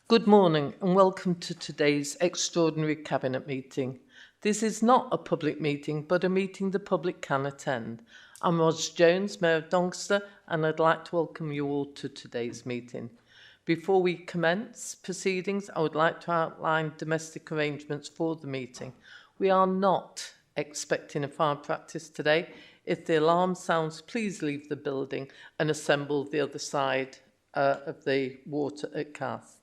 Good morning and welcome to today's extraordinary Cabinet meeting. This is not a public meeting, but a meeting the public can attend. I'm Ros Jones, Mayor of Doncaster, and I'd like to welcome you all to today's meeting. Before we commence proceedings, I would like to outline domestic arrangements for the meeting. We are not expecting a fire practice today. If the alarm sounds, please leave the building and assemble the other side of the water at Cath.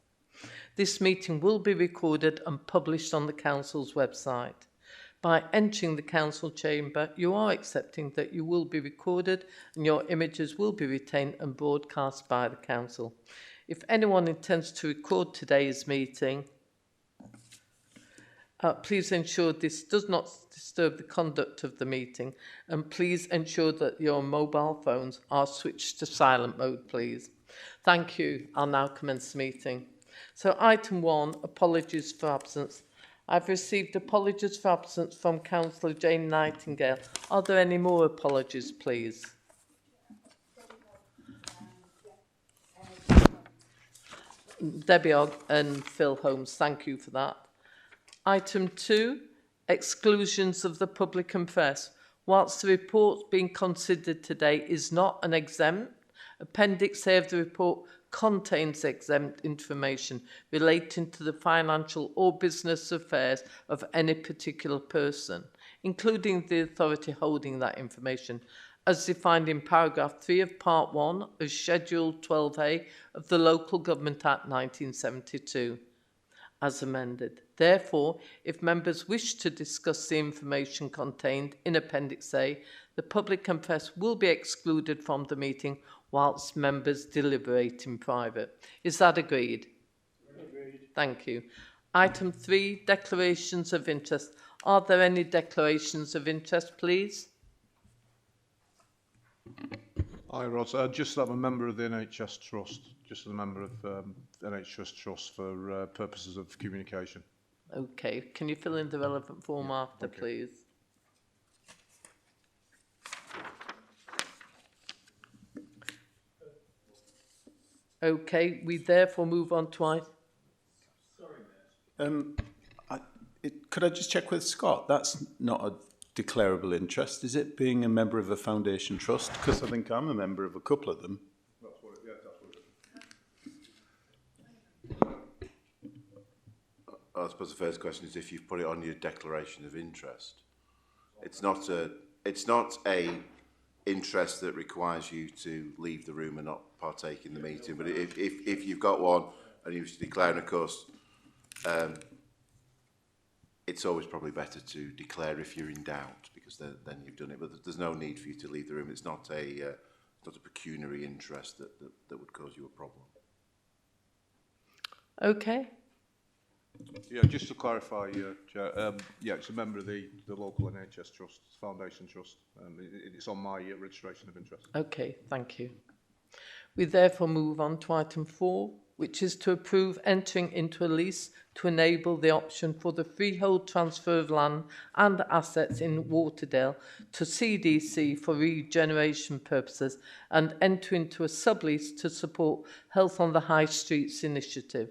This meeting will be recorded and published on the Council's website. By entering the Council chamber, you are accepting that you will be recorded and your images will be retained and broadcast by the Council. If anyone intends to record today's meeting, please ensure this does not disturb the conduct of the meeting, and please ensure that your mobile phones are switched to silent mode, please. Thank you. I'll now commence the meeting. So item 1, apologies for absence. I've received apologies for absence from Councillor Jane Nightingale. Are there any more apologies, please? Debbie Ogg and Phil Holmes, thank you for that. Item 2, exclusions of the public and press. Whilst the report being considered today is not an exempt, Appendix A of the report contains exempt information relating to the financial or business affairs of any particular person, including the authority holding that information, as defined in paragraph 3 of Part 1 of Schedule 12A of the Local Government Act 1972, as amended. Therefore, if members wish to discuss the information contained in Appendix A, the public and press will be excluded from the meeting whilst members deliberate in private. Is that agreed? Agreed. Thank you. Item 3, declarations of interest. Are there any declarations of interest, please? Hi, Ros. Just I'm a member of the NHS Trust, just as a member of NHS Trust for purposes of communication. Okay. Can you fill in the relevant form after, please? Okay, we therefore move on to item. Sorry, could I just check with Scott? That's not a declarable interest, is it, being a member of a foundation trust? Because I think I'm a member of a couple of them. That's what it is. I suppose the first question is if you've put it on your declaration of interest. It's not a interest that requires you to leave the room and not partake in the meeting. But if you've got one and you wish to declare, and of course, it's always probably better to declare if you're in doubt, because then you've done it. But there's no need for you to leave the room. It's not a pecuniary interest that would cause you a problem. Okay. Yeah, just to clarify, Chair, it's a member of the local NHS Trust, Foundation Trust. It's on my registration of interest. Okay, thank you. We therefore move on to item 4, which is to approve entering into a lease to enable the option for the freehold transfer of land and assets in Waterdale to CDC for regeneration purposes and enter into a sublease to support Health on the High Streets initiative.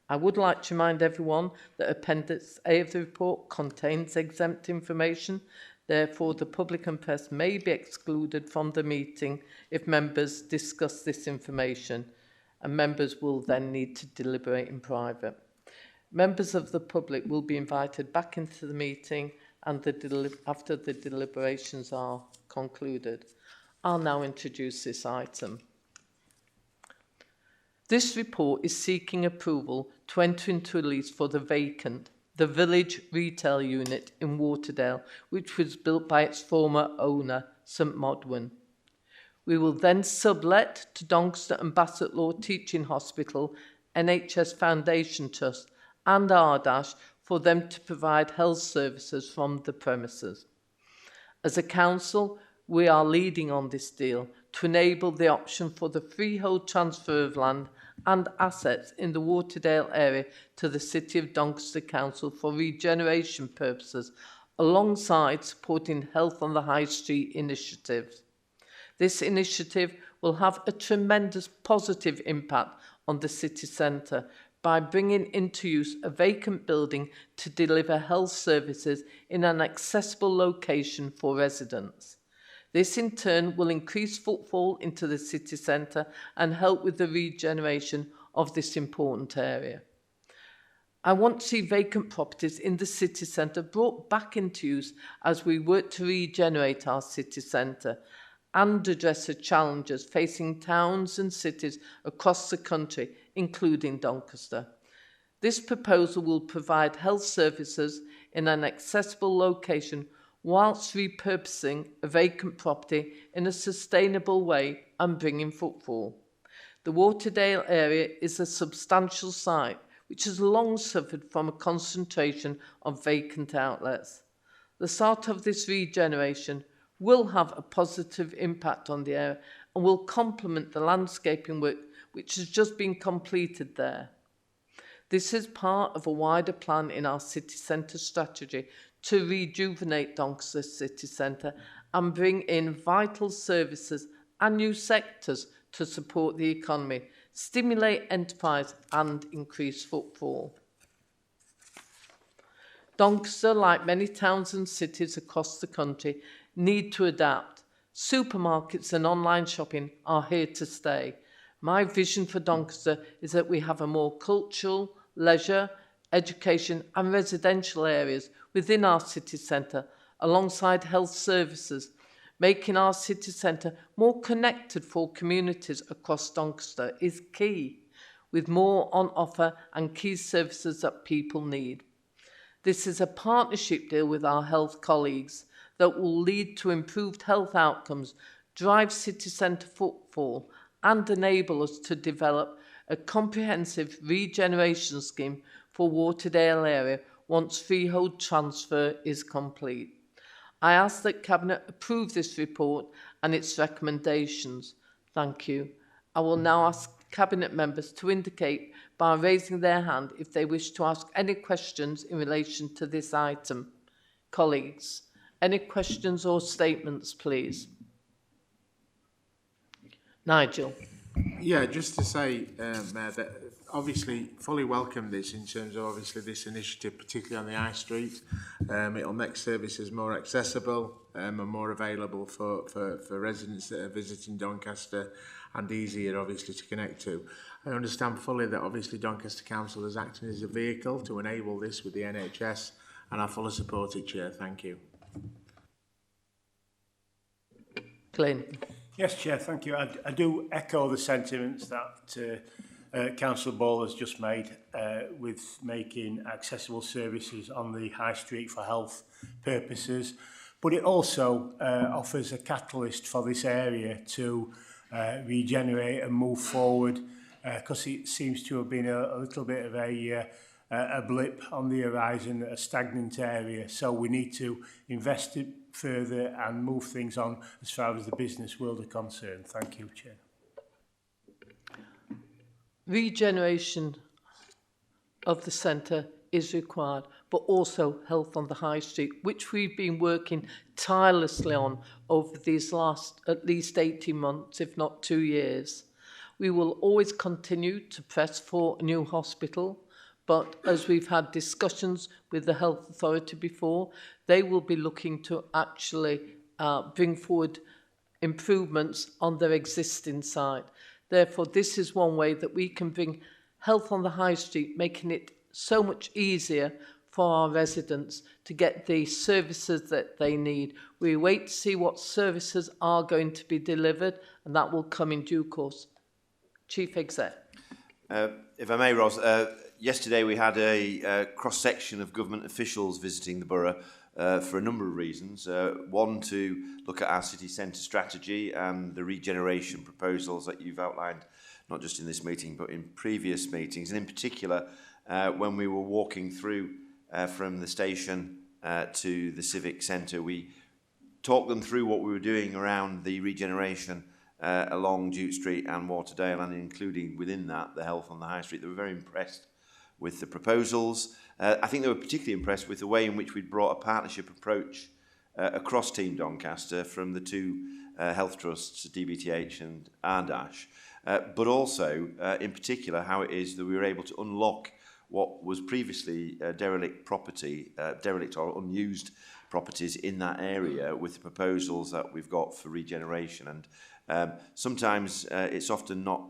I would like to remind everyone that Appendix A of the report contains exempt information. Therefore, the public and press may be excluded from the meeting if members discuss this information, and members will then need to deliberate in private. Members of the public will be invited back into the meeting and after the deliberations are concluded. I'll now introduce this item. This report is seeking approval to enter into a lease for the Village Retail Unit in Waterdale, which was built by its former owner, St Modwen. We will then sublet to Doncaster and Bassett Law Teaching Hospital, NHS Foundation Trust and Ardash for them to provide health services from the premises. As a council, we are leading on this deal to enable the option for the freehold transfer of land and assets in the Waterdale area to the City of Doncaster Council for regeneration purposes, alongside supporting Health on the High Street initiatives. This initiative will have a tremendous positive impact on the city centre by bringing into use a vacant building to deliver health services in an accessible location for residents. This in turn will increase footfall into the city centre and help with the regeneration of this important area. I want to see vacant properties in the city centre brought back into use as we work to regenerate our city centre and address the challenges facing towns and cities across the country, including Doncaster. This proposal will provide health services in an accessible location whilst repurposing a vacant property in a sustainable way and bringing footfall. The Waterdale area is a substantial site which has long suffered from a concentration of vacant outlets. The start of this regeneration will have a positive impact on the area and will complement the landscaping work which has just been completed there. This is part of a wider plan in our city centre strategy to rejuvenate Doncaster city centre and bring in vital services and new sectors to support the economy, stimulate enterprise and increase footfall. Doncaster, like many towns and cities across the country, need to adapt. Supermarkets and online shopping are here to stay. My vision for Doncaster is that we have a more cultural, leisure, education and residential areas within our city centre, alongside health services, making our city centre more connected for communities across Doncaster is key, with more on offer and key services that people need. This is a partnership deal with our health colleagues that will lead to improved health outcomes, drive city centre footfall and enable us to develop a comprehensive regeneration scheme for Waterdale area once freehold transfer is complete. I ask that Cabinet approve this report and its recommendations. Thank you. I will now ask Cabinet members to indicate by raising their hand if they wish to ask any questions in relation to this item. Colleagues, any questions or statements, please? Nigel. Yeah, just to say, Mayor, that obviously fully welcome this in terms of obviously this initiative, particularly on the high street. It'll make services more accessible and more available for residents that are visiting Doncaster and easier obviously to connect to. I understand fully that obviously Doncaster Council is acting as a vehicle to enable this with the NHS, and I fully support it, Chair. Thank you. Glyn. Yes, Chair, thank you. I do echo the sentiments that Councillor Ball has just made with making accessible services on the high street for health purposes, but it also offers a catalyst for this area to regenerate and move forward, because it seems to have been a little bit of a blip on the horizon, a stagnant area. So we need to invest it further and move things on as far as the business world are concerned. Thank you, Chair. Regeneration of the centre is required, but also health on the high street, which we've been working tirelessly on over these last at least 18 months, if not 2 years. We will always continue to press for a new hospital, but as we've had discussions with the Health Authority before, they will be looking to actually bring forward improvements on their existing site. Therefore, this is one way that we can bring health on the high street, making it so much easier for our residents to get the services that they need. We wait to see what services are going to be delivered, and that will come in due course. Chief Exec. If I may, Ros, yesterday we had a cross-section of government officials visiting the borough for a number of reasons. One, to look at our city centre strategy and the regeneration proposals that you've outlined, not just in this meeting, but in previous meetings. And in particular, when we were walking through from the station to the civic centre, we talked them through what we were doing around the regeneration along Duke Street and Waterdale, and including within that the health on the high street. They were very impressed with the proposals. I think they were particularly impressed with the way in which we'd brought a partnership approach across Team Doncaster from the two health trusts, DBTH and Ardash, but also, in particular, how it is that we were able to unlock what was previously derelict property, derelict or unused properties in that area with the proposals that we've got for regeneration. And sometimes it's often not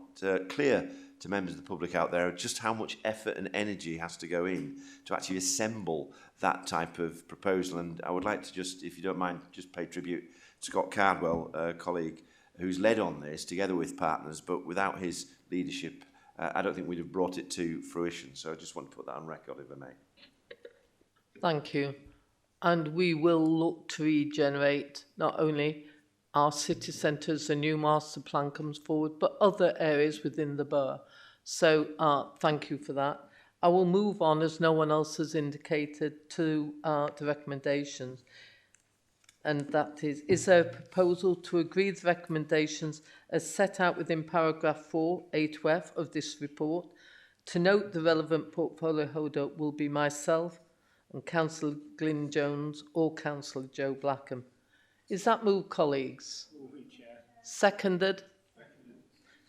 clear to members of the public out there just how much effort and energy has to go in to actually assemble that type of proposal. And I would like to just, if you don't mind, just pay tribute to Scott Cardwell, a colleague who's led on this together with partners, but without his leadership, I don't think we'd have brought it to fruition. So I just want to put that on record, if I may. Thank you. And we will look to regenerate not only our city centre as a new master plan comes forward, but other areas within the borough. So thank you for that. I will move on, as no one else has indicated, to the recommendations. And that is there a proposal to agree the recommendations as set out within paragraph 4A to F of this report? To note, the relevant portfolio holder will be myself and Councillor Glyn Jones or Councillor Joe Blackham. Is that moved, colleagues? Seconded?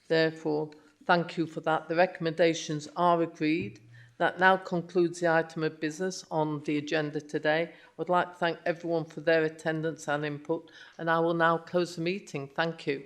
Therefore, thank you for that. The recommendations are agreed. That now concludes the item of business on the agenda today. I would like to thank everyone for their attendance and input, and I will now close the meeting. Thank you.